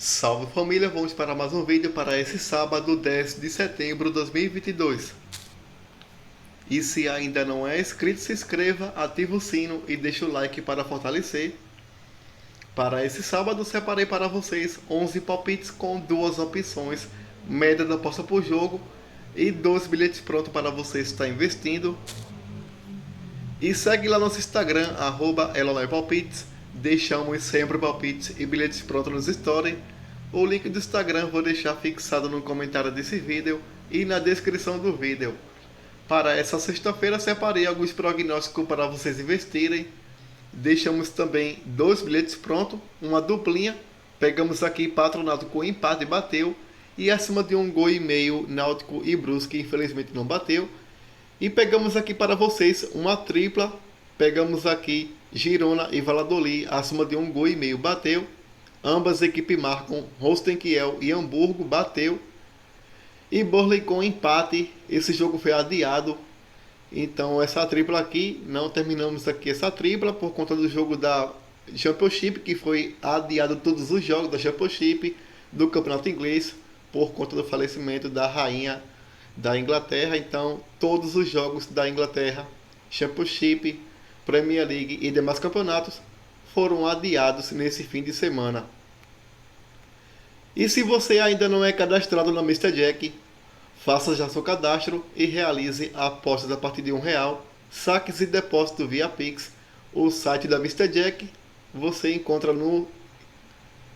Salve família, vamos para mais um vídeo para esse sábado 10 de setembro de 2022. E se ainda não é inscrito, se inscreva, ative o sino e deixe o like para fortalecer. Para esse sábado separei para vocês 11 palpites com duas opções, média da aposta por jogo e 2 bilhetes prontos para você estar investindo. E segue lá nosso Instagram, @elonepalpites. Deixamos sempre palpites e bilhetes prontos nos stories. O link do Instagram vou deixar fixado no comentário desse vídeo e na descrição do vídeo. Para essa sexta-feira separei alguns prognósticos para vocês investirem. Deixamos também 2 bilhetes prontos, uma duplinha. Pegamos aqui Patronato com empate e bateu. E acima de 1,5 gol Náutico e Brusque, infelizmente não bateu. E pegamos aqui para vocês uma tripla. Pegamos aqui Girona e Valladolid, acima de 1,5 gol bateu. Ambas equipes marcam, Rostenkiel e Hamburgo bateu. E Burnley com empate, esse jogo foi adiado. Então essa tripla aqui, não terminamos aqui essa tripla por conta do jogo da Championship, que foi adiado todos os jogos da Championship, do Campeonato Inglês, por conta do falecimento da rainha da Inglaterra. Então todos os jogos da Inglaterra, Championship, Premier League e demais campeonatos foram adiados nesse fim de semana. E se você ainda não é cadastrado na Mr. Jack, faça já seu cadastro e realize apostas a partir de R$1, saques e depósito via Pix. O site da Mr. Jack você encontra no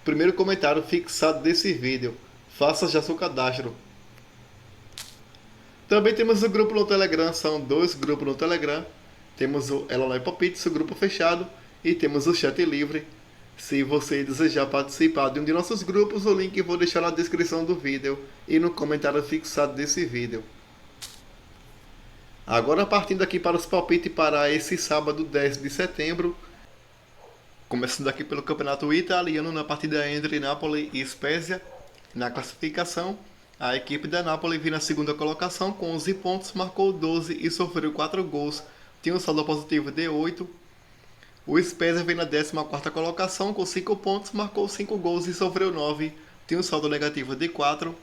primeiro comentário fixado desse vídeo. Faça já seu cadastro. Também temos o grupo no Telegram, são 2 grupos no Telegram. Temos o Elonai Palpites, o grupo fechado, e temos o chat livre. Se você desejar participar de um de nossos grupos, o link eu vou deixar na descrição do vídeo e no comentário fixado desse vídeo. Agora partindo aqui para os palpites para esse sábado 10 de setembro. Começando aqui pelo campeonato italiano, na partida entre Napoli e Spezia. Na classificação, a equipe da Napoli vem na segunda colocação com 11 pontos, marcou 12 e sofreu 4 gols. Tinha um saldo positivo de 8. O Spezia vem na 14ª colocação com 5 pontos, marcou 5 gols e sofreu 9. Tem um saldo negativo de 4.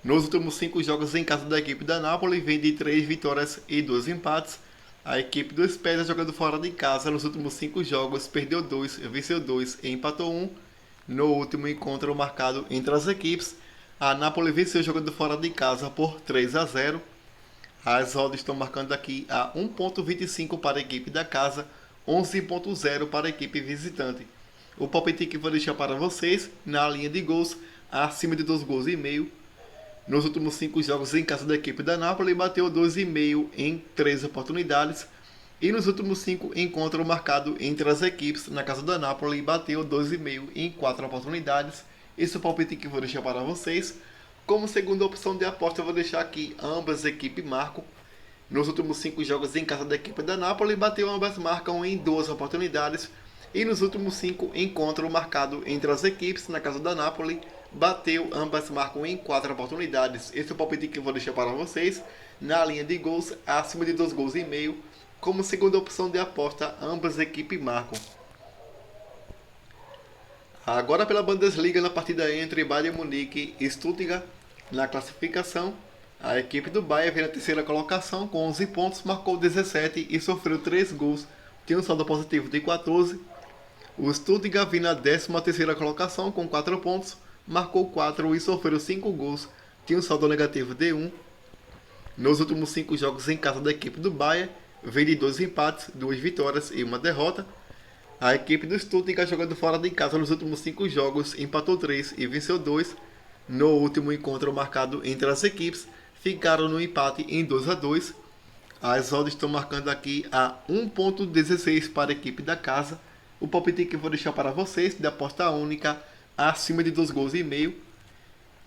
Nos últimos 5 jogos em casa da equipe da Napoli, vem de 3 vitórias e 2 empates. A equipe do Spezia, jogando fora de casa, nos últimos 5 jogos, perdeu 2, venceu 2 e empatou 1. No último encontro marcado entre as equipes, a Napoli venceu jogando fora de casa por 3-0. As odds estão marcando aqui a 1,25 para a equipe da casa, 11,0 para a equipe visitante. O palpite que vou deixar para vocês, na linha de gols, acima de 2,5 gols. Nos últimos 5 jogos em casa da equipe da Napoli, bateu 2,5 em 3 oportunidades. E nos últimos 5 encontros marcados entre as equipes, na casa da Napoli, bateu 2,5 em 4 oportunidades. Esse é o palpite que vou deixar para vocês. Como segunda opção de aposta, eu vou deixar aqui ambas equipes marcam. Nos últimos 5 jogos em casa da equipe da Napoli, bateu ambas marcam em 2 oportunidades. E nos últimos 5 encontros marcados entre as equipes, na casa da Napoli, bateu ambas marcam em 4 oportunidades. Esse é o palpite que eu vou deixar para vocês. Na linha de gols, acima de 2,5 gols. Como segunda opção de aposta, ambas equipes marcam. Agora pela Bundesliga, na partida entre Bayern Munique e Stuttgart. Na classificação, a equipe do Bayern vem na 3ª colocação com 11 pontos, marcou 17 e sofreu 3 gols. Tem um saldo positivo de 14. O Stuttgart vem na 13ª colocação com 4 pontos, marcou 4 e sofreu 5 gols. Tem um saldo negativo de 1. Nos últimos 5 jogos em casa da equipe do Bayern, vem de 2 empates, 2 vitórias e 1 derrota. A equipe do Stuttgart, jogando fora de casa nos últimos 5 jogos, empatou 3 e venceu 2. No último encontro marcado entre as equipes, ficaram no empate em 2-2. As odds estão marcando aqui a 1,16 para a equipe da casa. O palpite que eu vou deixar para vocês, de aposta única, acima de 2,5 gols.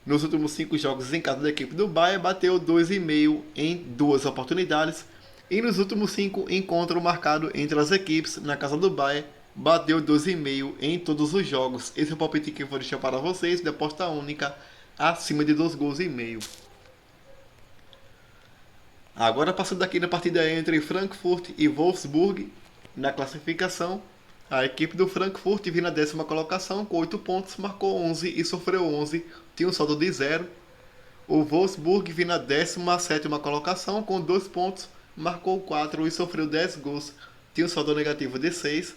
Nos últimos 5 jogos em casa da equipe do Bayern, bateu 2,5 em 2 oportunidades. E nos últimos 5 encontros marcados entre as equipes, na casa do Bayern, bateu 2,5 em todos os jogos. Esse é o palpite que eu vou deixar para vocês, de aposta única, acima de 2,5 gols. Agora passando aqui na partida entre Frankfurt e Wolfsburg. Na classificação, A equipe do Frankfurt vinha na 10ª colocação com 8 pontos, marcou 11 e sofreu 11, tinha um saldo de 0. O Wolfsburg vinha na 17ª colocação com 2 pontos, marcou 4 e sofreu 10 gols, tinha um saldo negativo de 6.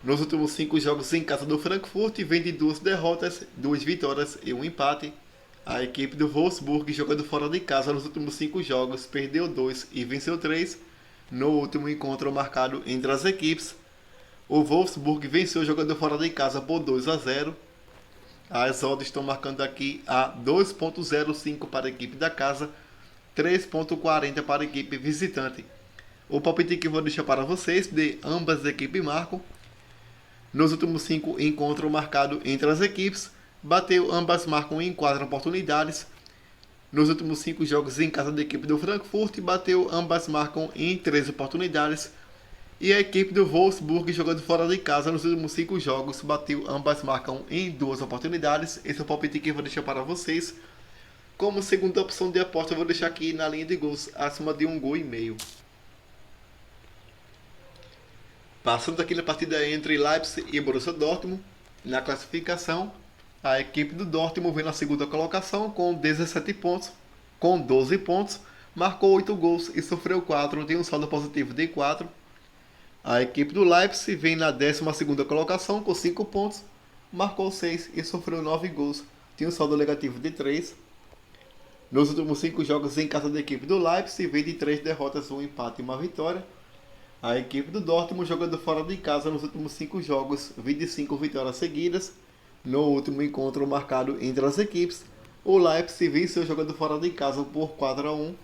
Nos últimos 5 jogos em casa do Frankfurt, vem de 2 derrotas, 2 vitórias e 1 empate. A equipe do Wolfsburg, jogando fora de casa nos últimos 5 jogos, perdeu 2 e venceu 3. No último encontro marcado entre as equipes, o Wolfsburg venceu jogando fora de casa por 2-0. As odds estão marcando aqui a 2.05 para a equipe da casa, 3.40 para a equipe visitante. O palpite que eu vou deixar para vocês de ambas as equipes marcam. Nos últimos 5 encontros marcados entre as equipes, bateu ambas marcam em 4 oportunidades. Nos últimos 5 jogos em casa da equipe do Frankfurt, bateu ambas marcam em 3 oportunidades. E a equipe do Wolfsburg, jogando fora de casa nos últimos 5 jogos, bateu ambas marcam em 2 oportunidades. Esse é o palpite que eu vou deixar para vocês. Como segunda opção de aposta, eu vou deixar aqui na linha de gols acima de 1,5 gol. Passando aqui na partida entre Leipzig e Borussia Dortmund, na classificação, a equipe do Dortmund vem na segunda colocação com 17 pontos, com 12 pontos, marcou 8 gols e sofreu 4, tem um saldo positivo de 4. A equipe do Leipzig vem na 12ª colocação com 5 pontos, marcou 6 e sofreu 9 gols, tem um saldo negativo de 3. Nos últimos 5 jogos em casa da equipe do Leipzig, vem de 3 derrotas, 1 empate e 1 vitória. A equipe do Dortmund, jogando fora de casa nos últimos 5 jogos, 25 vitórias seguidas. No último encontro marcado entre as equipes, o Leipzig venceu jogando fora de casa por 4-1.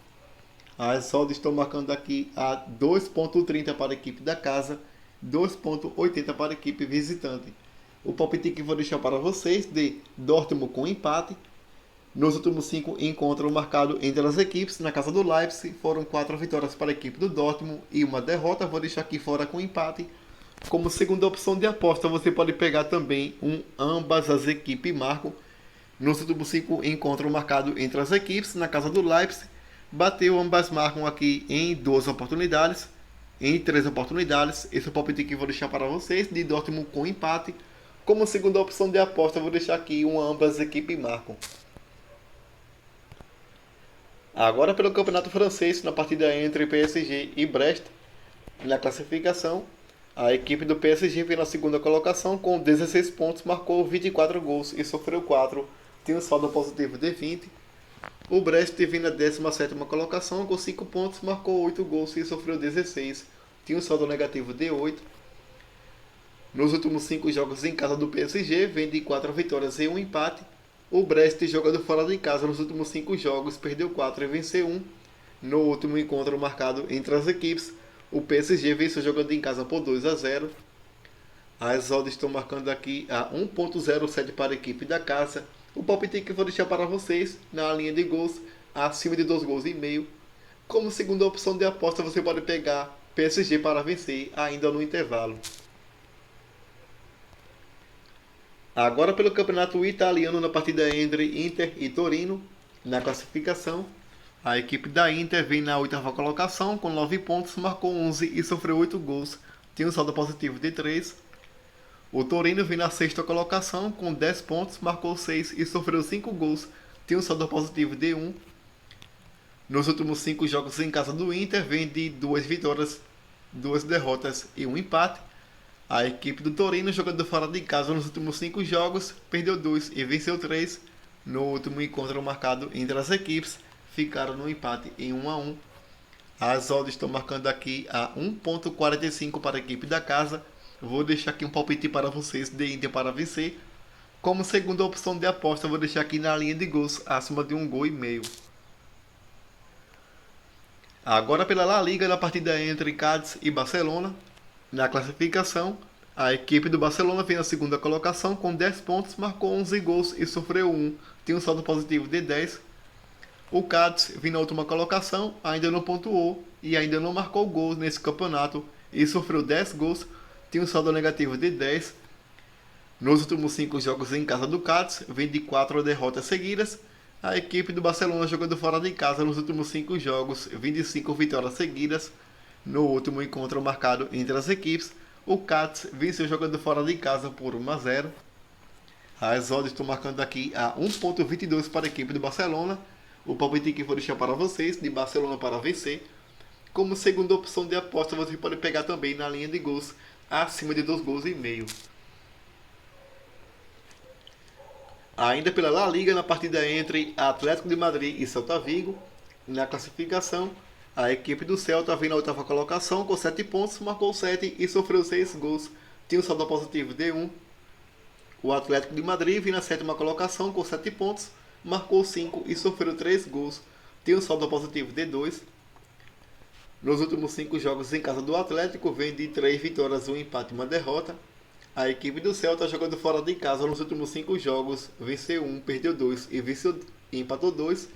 As odds estão marcando aqui a 2.30 para a equipe da casa, 2.80 para a equipe visitante. O palpite que vou deixar para vocês de Dortmund com empate. Nos últimos 5 encontros marcados entre as equipes, na casa do Leipzig, foram 4 vitórias para a equipe do Dortmund e 1 derrota. Vou deixar aqui fora com empate. Como segunda opção de aposta, você pode pegar também ambas as equipes marcam. Nos últimos 5 encontros marcados entre as equipes, na casa do Leipzig, bateu ambas marcam aqui em 2 oportunidades, em 3 oportunidades. Esse é o palpite que vou deixar para vocês, de Dortmund com empate. Como segunda opção de aposta, vou deixar aqui ambas as equipes marcam. Agora pelo campeonato francês, na partida entre PSG e Brest, na classificação, a equipe do PSG vem na segunda colocação com 16 pontos, marcou 24 gols e sofreu 4, tem um saldo positivo de 20. O Brest vem na 17ª colocação com 5 pontos, marcou 8 gols e sofreu 16, tem um saldo negativo de 8. Nos últimos 5 jogos em casa do PSG, vem de 4 vitórias e 1 empate. O Brest, jogando fora de casa nos últimos 5 jogos, perdeu 4 e venceu 1. No último encontro marcado entre as equipes, o PSG venceu jogando em casa por 2-0. As odds estão marcando aqui a 1.07 para a equipe da casa. O palpite que eu vou deixar para vocês na linha de gols, acima de 2,5 gols. Como segunda opção de aposta, você pode pegar PSG para vencer ainda no intervalo. Agora pelo campeonato italiano, na partida entre Inter e Torino, na classificação, a equipe da Inter vem na 8ª colocação com 9 pontos, marcou 11 e sofreu 8 gols, tem um saldo positivo de 3. O Torino vem na 6ª colocação com 10 pontos, marcou 6 e sofreu 5 gols, tem um saldo positivo de 1. Nos últimos 5 jogos em casa do Inter, vem de 2 vitórias, 2 derrotas e 1 empate. A equipe do Torino, jogando fora de casa nos últimos 5 jogos, perdeu 2 e venceu 3. No último encontro marcado entre as equipes, ficaram no empate em 1-1. As odds estão marcando aqui a 1.45 para a equipe da casa. Vou deixar aqui um palpite para vocês de Inter para vencer. Como segunda opção de aposta, vou deixar aqui na linha de gols, acima de 1,5 gol. Agora pela La Liga, na partida entre Cádiz e Barcelona. Na classificação, a equipe do Barcelona vem na segunda colocação com 10 pontos, marcou 11 gols e sofreu 1, tem um saldo positivo de 10. O Cádiz vem na última colocação, ainda não pontuou e ainda não marcou gols nesse campeonato e sofreu 10 gols, tem um saldo negativo de 10. Nos últimos 5 jogos em casa do Cádiz, vem de 4 derrotas seguidas. A equipe do Barcelona, jogando fora de casa nos últimos 5 jogos, vem de 5 vitórias seguidas. No último encontro marcado entre as equipes, O Cádiz venceu jogando fora de casa por 1-0. As odds estão marcando aqui a 1.22 para a equipe do Barcelona. O palpite que vou deixar para vocês, de Barcelona para vencer. Como segunda opção de aposta, você pode pegar também na linha de gols, acima de 2 gols e meio. Ainda pela La Liga, na partida entre Atlético de Madrid e Celta Vigo, na classificação, a equipe do Celta vem na oitava colocação com 7 pontos, marcou 7 e sofreu 6 gols. Tinha um saldo positivo de 1. O Atlético de Madrid vem na sétima colocação com 7 pontos, marcou 5 e sofreu 3 gols. Tinha um saldo positivo de 2. Nos últimos 5 jogos em casa do Atlético, vem de 3 vitórias, 1 empate e 1 derrota. A equipe do Celta, jogando fora de casa nos últimos 5 jogos, venceu 1, perdeu 2 e empatou 2.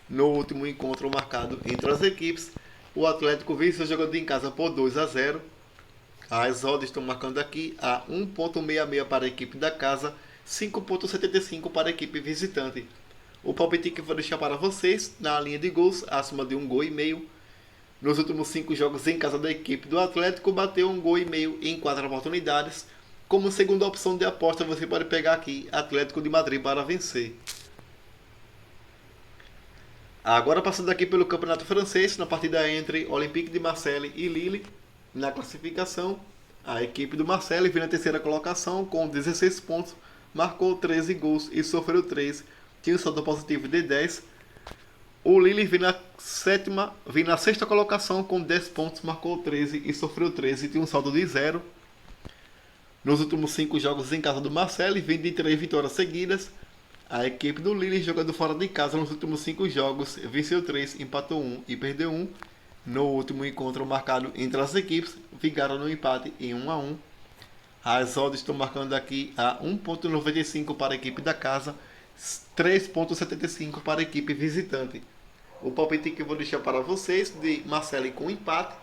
No último encontro marcado entre as equipes, o Atlético venceu jogando em casa por 2-0. As odds estão marcando aqui a 1.66 para a equipe da casa, 5.75 para a equipe visitante. O palpite que vou deixar para vocês, na linha de gols, acima de 1 gol e meio. Nos últimos 5 jogos em casa da equipe do Atlético, bateu 1 gol e meio em 4 oportunidades. Como segunda opção de aposta, você pode pegar aqui Atlético de Madrid para vencer. Agora passando aqui pelo Campeonato Francês, na partida entre Olympique de Marseille e Lille, na classificação, a equipe do Marseille vem na terceira colocação com 16 pontos, marcou 13 gols e sofreu 3, tinha um saldo positivo de 10. O Lille vem na sexta colocação com 10 pontos, marcou 13 e sofreu 13, tinha um saldo de 0. Nos últimos 5 jogos em casa do Marseille, vem de 3 vitórias seguidas. A equipe do Lille, jogando fora de casa nos últimos 5 jogos, venceu 3, empatou 1 e perdeu 1. No último encontro marcado entre as equipes, ficaram no empate em 1-1. As odds estão marcando aqui a 1.95 para a equipe da casa, 3.75 para a equipe visitante. O palpite que eu vou deixar para vocês, de Marseille com empate.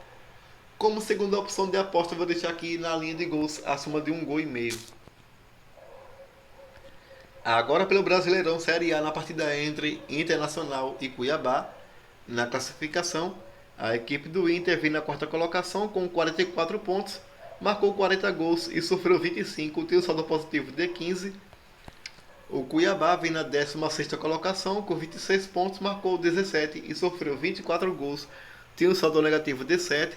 Como segunda opção de aposta, eu vou deixar aqui na linha de gols, acima de 1 gol e meio. Agora pelo Brasileirão Série A, na partida entre Internacional e Cuiabá, na classificação, a equipe do Inter vem na quarta colocação com 44 pontos, marcou 40 gols e sofreu 25, tem um saldo positivo de 15. O Cuiabá vem na 16ª colocação com 26 pontos, marcou 17 e sofreu 24 gols, tem um saldo negativo de 7.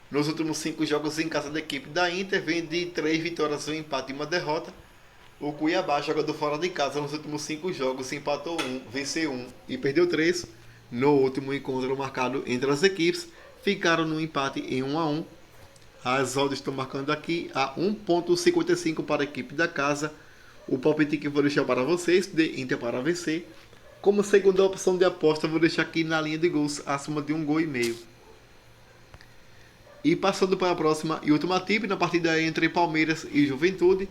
Nos últimos 5 jogos em casa da equipe da Inter, vem de 3 vitórias, 1 empate e 1 derrota. O Cuiabá, jogando fora de casa nos últimos 5 jogos, empatou 1, venceu 1 e perdeu 3. No último encontro marcado entre as equipes, ficaram no empate em 1-1. As odds estão marcando aqui a 1.55 para a equipe da casa. O palpite que vou deixar para vocês, de Inter para vencer. Como segunda opção de aposta, vou deixar aqui na linha de gols, acima de 1 gol e meio. E passando para a próxima e última tip, na partida entre Palmeiras e Juventude.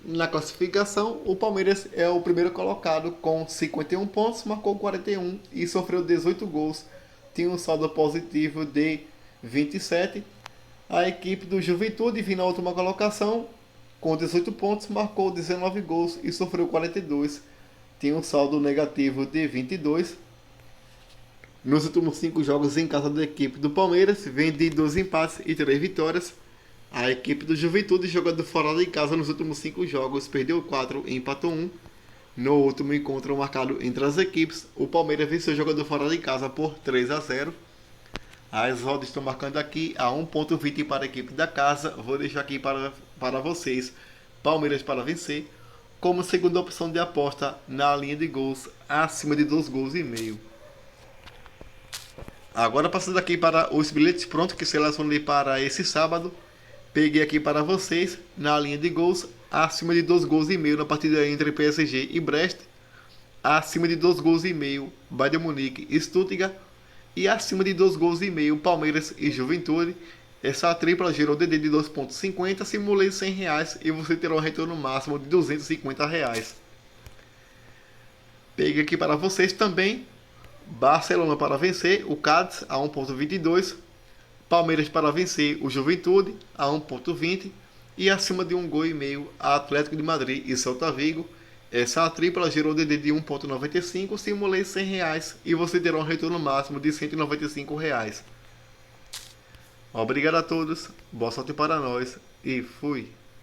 Na classificação, o Palmeiras é o primeiro colocado com 51 pontos, marcou 41 e sofreu 18 gols. Tinha um saldo positivo de 27. A equipe do Juventude vem na última colocação com 18 pontos, marcou 19 gols e sofreu 42. Tinha um saldo negativo de 22. Nos últimos 5 jogos em casa da equipe do Palmeiras, vem de 2 empates e 3 vitórias. A equipe do Juventude, jogando fora de casa nos últimos 5 jogos, perdeu 4 e empatou 1. No último encontro marcado entre as equipes, o Palmeiras venceu jogando fora de casa por 3-0. As odds estão marcando aqui a 1.20 para a equipe da casa. Vou deixar aqui para vocês Palmeiras para vencer, como segunda opção de aposta na linha de gols, acima de 2 gols e meio. Agora passando aqui para os bilhetes prontos que selecionei para esse sábado. Peguei aqui para vocês, na linha de gols, acima de 2 gols e meio na partida entre PSG e Brest, acima de 2 gols e meio Bayern de Munique e Stuttgart, e acima de 2 gols e meio Palmeiras e Juventude. Essa tripla gerou DD de 2.50, simulei R$100 e você terá um retorno máximo de R$250. Peguei aqui para vocês também, Barcelona para vencer o Cádiz a 1.22, Palmeiras para vencer o Juventude a 1.20 e acima de 1 gol e meio a Atlético de Madrid e Celta Vigo. Essa tripla gerou DD de 1.95, simulei R$100 e você terá um retorno máximo de R$195. Obrigado a todos, boa sorte para nós e fui!